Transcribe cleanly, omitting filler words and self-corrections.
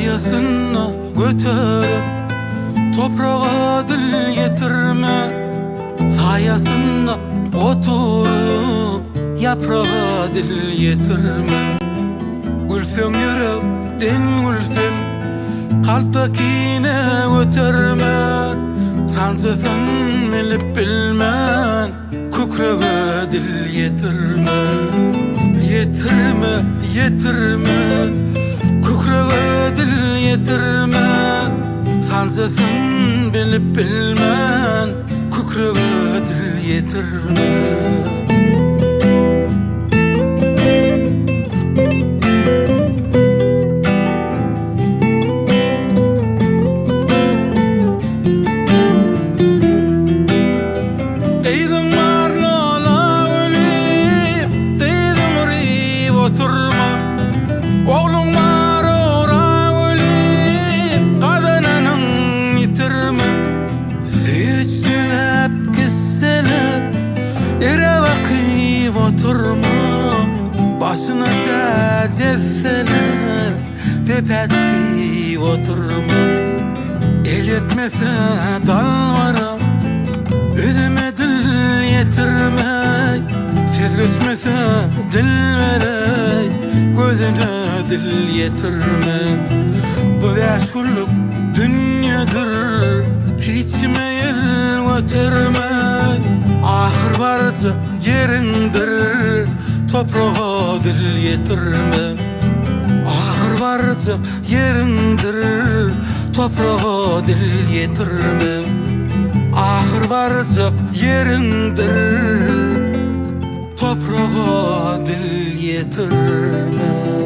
sayasını götürüp toprağa dil getirme. Sayasını oturup yaprağa dil getirme. Gülsen yürüp den gülsen kalptakine götürme. Sancısın bilip bilmen kükrege dil getirme. Yetirme, yetirme, kükrege dil yetirme. Sancısın bilip bilmen kükrege dil yetirme. Başına tac etseler tepetki oturma. El etmese dalvara özüme dil yetirmey. Tez göçmese dil verey gözüne dil yetirme. Bu meşgulluk dünyadır hiç kime el götürmey. Ahır varca yerindir toprağa dil yetirme. Ahır varca yerindir toprağa dil yetirme. Ahır varca yerindir toprağa dil yetirme.